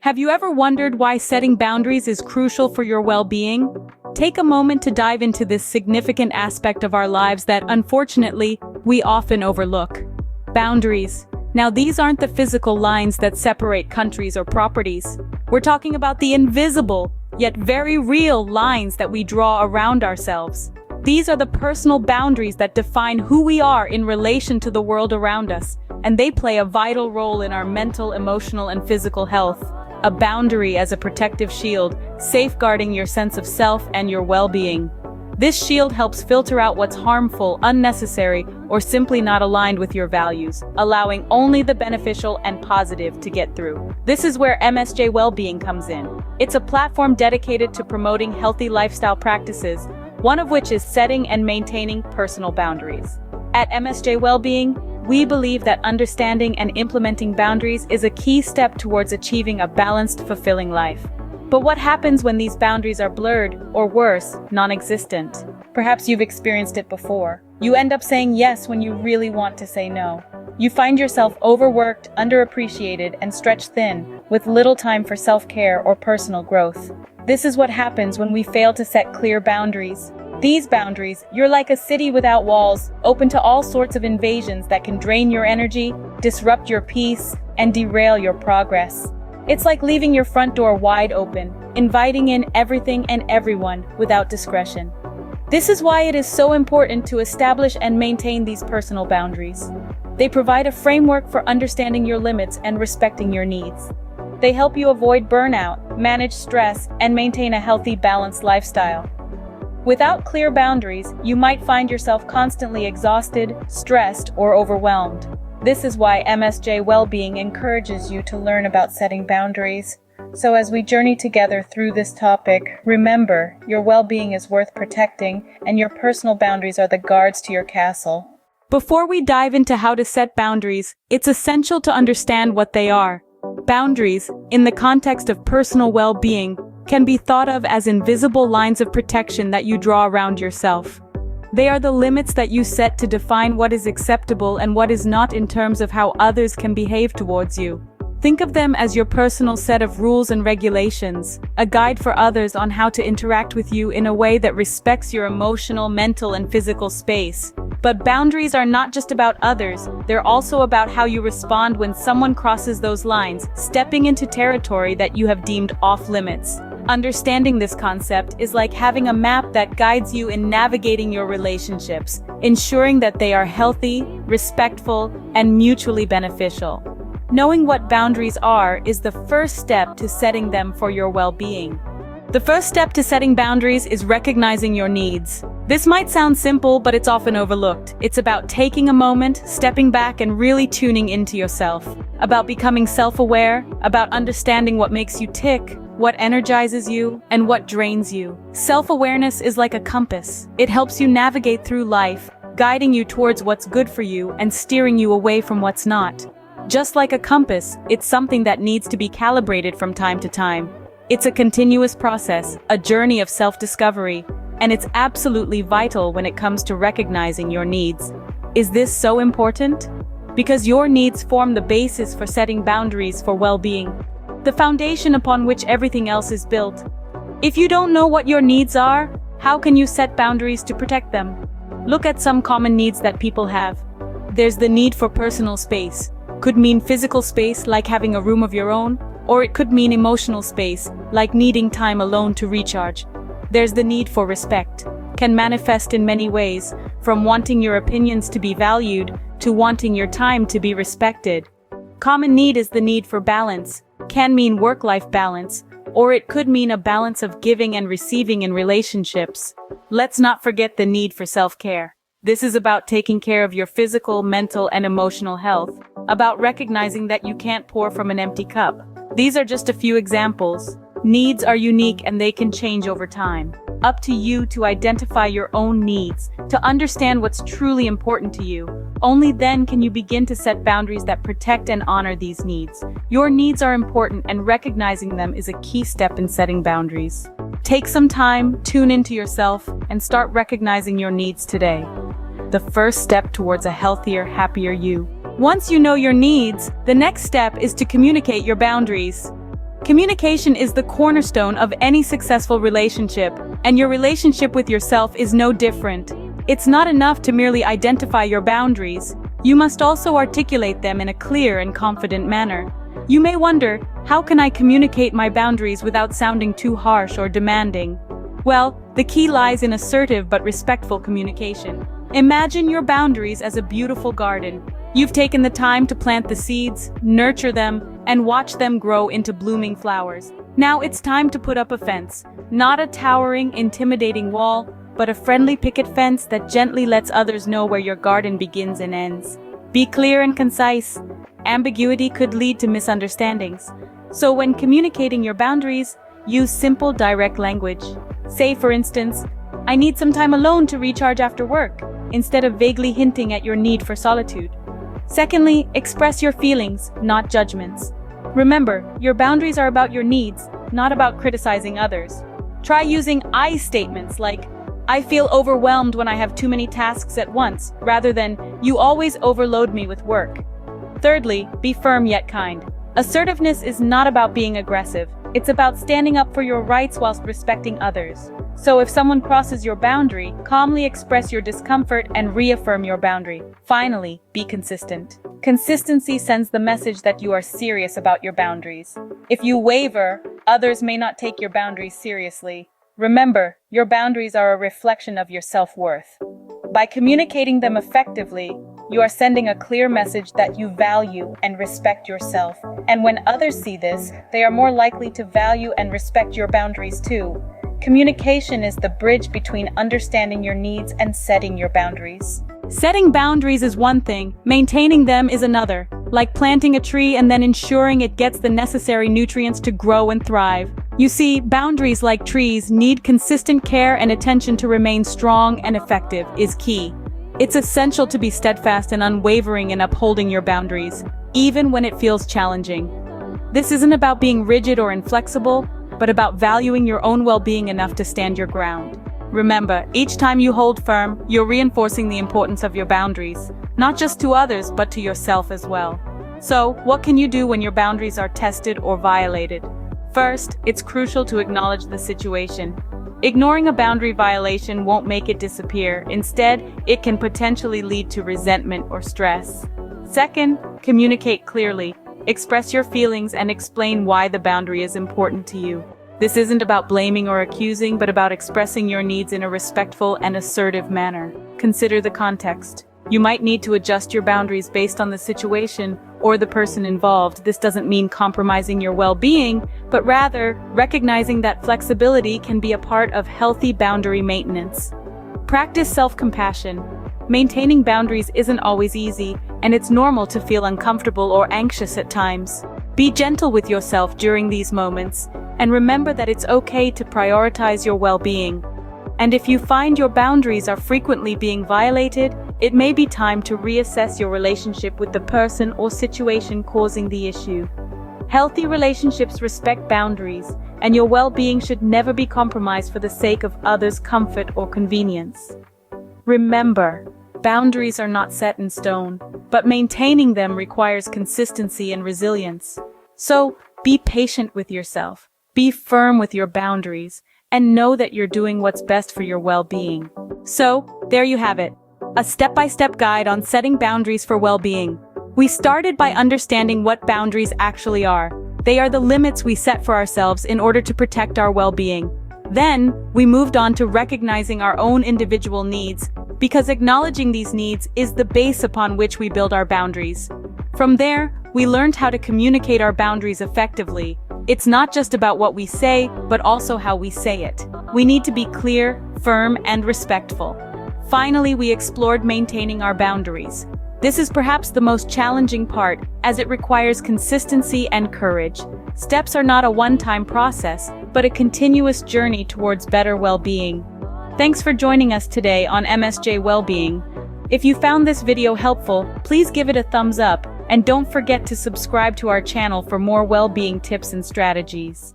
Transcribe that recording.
Have you ever wondered why setting boundaries is crucial for your well-being? Take a moment to dive into this significant aspect of our lives that, unfortunately, we often overlook. Boundaries. Now, these aren't the physical lines that separate countries or properties. We're talking about the invisible, yet very real lines that we draw around ourselves. These are the personal boundaries that define who we are in relation to the world around us, and they play a vital role in our mental, emotional, and physical health. A boundary as a protective shield, safeguarding your sense of self and your well-being. This shield helps filter out what's harmful, unnecessary, or simply not aligned with your values, allowing only the beneficial and positive to get through. This is where MSJ Wellbeing comes in. It's a platform dedicated to promoting healthy lifestyle practices, one of which is setting and maintaining personal boundaries. At MSJ Wellbeing, we believe that understanding and implementing boundaries is a key step towards achieving a balanced, fulfilling life. But what happens when these boundaries are blurred, or worse, non-existent? Perhaps you've experienced it before. You end up saying yes when you really want to say no. You find yourself overworked, underappreciated, and stretched thin, with little time for self-care or personal growth. This is what happens when we fail to set clear boundaries. These boundaries, you're like a city without walls, open to all sorts of invasions that can drain your energy, disrupt your peace, and derail your progress. It's like leaving your front door wide open, inviting in everything and everyone without discretion. This is why it is so important to establish and maintain these personal boundaries. They provide a framework for understanding your limits and respecting your needs. They help you avoid burnout, manage stress, and maintain a healthy, balanced lifestyle. Without clear boundaries, you might find yourself constantly exhausted, stressed, or overwhelmed. This is why MSJ Wellbeing encourages you to learn about setting boundaries. So as we journey together through this topic, remember, your well-being is worth protecting, and your personal boundaries are the guards to your castle. Before we dive into how to set boundaries, it's essential to understand what they are. Boundaries, in the context of personal well-being, can be thought of as invisible lines of protection that you draw around yourself. They are the limits that you set to define what is acceptable and what is not in terms of how others can behave towards you. Think of them as your personal set of rules and regulations, a guide for others on how to interact with you in a way that respects your emotional, mental, and physical space. But boundaries are not just about others, they're also about how you respond when someone crosses those lines, stepping into territory that you have deemed off-limits. Understanding this concept is like having a map that guides you in navigating your relationships, ensuring that they are healthy, respectful, and mutually beneficial. Knowing what boundaries are is the first step to setting them for your well-being. The first step to setting boundaries is recognizing your needs. This might sound simple, but it's often overlooked. It's about taking a moment, stepping back, and really tuning into yourself. About becoming self-aware, about understanding what makes you tick, what energizes you, and what drains you. Self-awareness is like a compass. It helps you navigate through life, guiding you towards what's good for you and steering you away from what's not. Just like a compass, it's something that needs to be calibrated from time to time. It's a continuous process, a journey of self-discovery, and it's absolutely vital when it comes to recognizing your needs. Is this so important? Because your needs form the basis for setting boundaries for well-being, the foundation upon which everything else is built. If you don't know what your needs are, how can you set boundaries to protect them? Look at some common needs that people have. There's the need for personal space. Could mean physical space, like having a room of your own, or it could mean emotional space, like needing time alone to recharge. There's the need for respect. Can manifest in many ways, from wanting your opinions to be valued, to wanting your time to be respected. Common need is the need for balance. Can mean work-life balance, or it could mean a balance of giving and receiving in relationships. Let's not forget the need for self-care. This is about taking care of your physical, mental, and emotional health, about recognizing that you can't pour from an empty cup. These are just a few examples. Needs are unique and they can change over time. Up to you to identify your own needs, to understand what's truly important to you. Only then can you begin to set boundaries that protect and honor these needs. Your needs are important, and recognizing them is a key step in setting boundaries. Take some time, tune into yourself, and start recognizing your needs today. The first step towards a healthier, happier you. Once you know your needs, the next step is to communicate your boundaries. Communication is the cornerstone of any successful relationship, and your relationship with yourself is no different. It's not enough to merely identify your boundaries. You must also articulate them in a clear and confident manner. You may wonder, how can I communicate my boundaries without sounding too harsh or demanding? Well, the key lies in assertive but respectful communication. Imagine your boundaries as a beautiful garden. You've taken the time to plant the seeds, nurture them, and watch them grow into blooming flowers. Now it's time to put up a fence. Not a towering, intimidating wall, but a friendly picket fence that gently lets others know where your garden begins and ends. Be clear and concise. Ambiguity could lead to misunderstandings. So when communicating your boundaries, use simple, direct language. Say, for instance, "I need some time alone to recharge after work," instead of vaguely hinting at your need for solitude. Secondly, express your feelings, not judgments. Remember, your boundaries are about your needs, not about criticizing others. Try using I statements like, "I feel overwhelmed when I have too many tasks at once," rather than, "You always overload me with work." Thirdly, be firm yet kind. Assertiveness is not about being aggressive. It's about standing up for your rights whilst respecting others. So if someone crosses your boundary, calmly express your discomfort and reaffirm your boundary. Finally, be consistent. Consistency sends the message that you are serious about your boundaries. If you waver, others may not take your boundaries seriously. Remember, your boundaries are a reflection of your self-worth. By communicating them effectively, you are sending a clear message that you value and respect yourself. And when others see this, they are more likely to value and respect your boundaries too. Communication is the bridge between understanding your needs and setting your boundaries. Setting boundaries is one thing, maintaining them is another. Like planting a tree and then ensuring it gets the necessary nutrients to grow and thrive. You see, boundaries, like trees, need consistent care and attention to remain strong and effective is key. It's essential to be steadfast and unwavering in upholding your boundaries, even when it feels challenging. This isn't about being rigid or inflexible, but about valuing your own well-being enough to stand your ground. Remember, each time you hold firm, you're reinforcing the importance of your boundaries, not just to others, but to yourself as well. So, what can you do when your boundaries are tested or violated? First, it's crucial to acknowledge the situation. Ignoring a boundary violation won't make it disappear. Instead, it can potentially lead to resentment or stress. Second, communicate clearly. Express your feelings and explain why the boundary is important to you. This isn't about blaming or accusing, but about expressing your needs in a respectful and assertive manner. Consider the context. You might need to adjust your boundaries based on the situation or the person involved. This doesn't mean compromising your well-being, but rather recognizing that flexibility can be a part of healthy boundary maintenance. Practice self-compassion. Maintaining boundaries isn't always easy, and it's normal to feel uncomfortable or anxious at times. Be gentle with yourself during these moments, and remember that it's okay to prioritize your well-being. And if you find your boundaries are frequently being violated, it may be time to reassess your relationship with the person or situation causing the issue. Healthy relationships respect boundaries, and your well-being should never be compromised for the sake of others' comfort or convenience. Remember, boundaries are not set in stone, but maintaining them requires consistency and resilience. So, be patient with yourself, be firm with your boundaries, and know that you're doing what's best for your well-being. So, there you have it, a step-by-step guide on setting boundaries for well-being. We started by understanding what boundaries actually are. They are the limits we set for ourselves in order to protect our well-being. Then, we moved on to recognizing our own individual needs, because acknowledging these needs is the base upon which we build our boundaries. From there, we learned how to communicate our boundaries effectively. It's not just about what we say, but also how we say it. We need to be clear, firm, and respectful. Finally, we explored maintaining our boundaries. This is perhaps the most challenging part, as it requires consistency and courage. Steps are not a one-time process, but a continuous journey towards better well-being. Thanks for joining us today on MSJ Wellbeing. If you found this video helpful, please give it a thumbs up, and don't forget to subscribe to our channel for more well-being tips and strategies.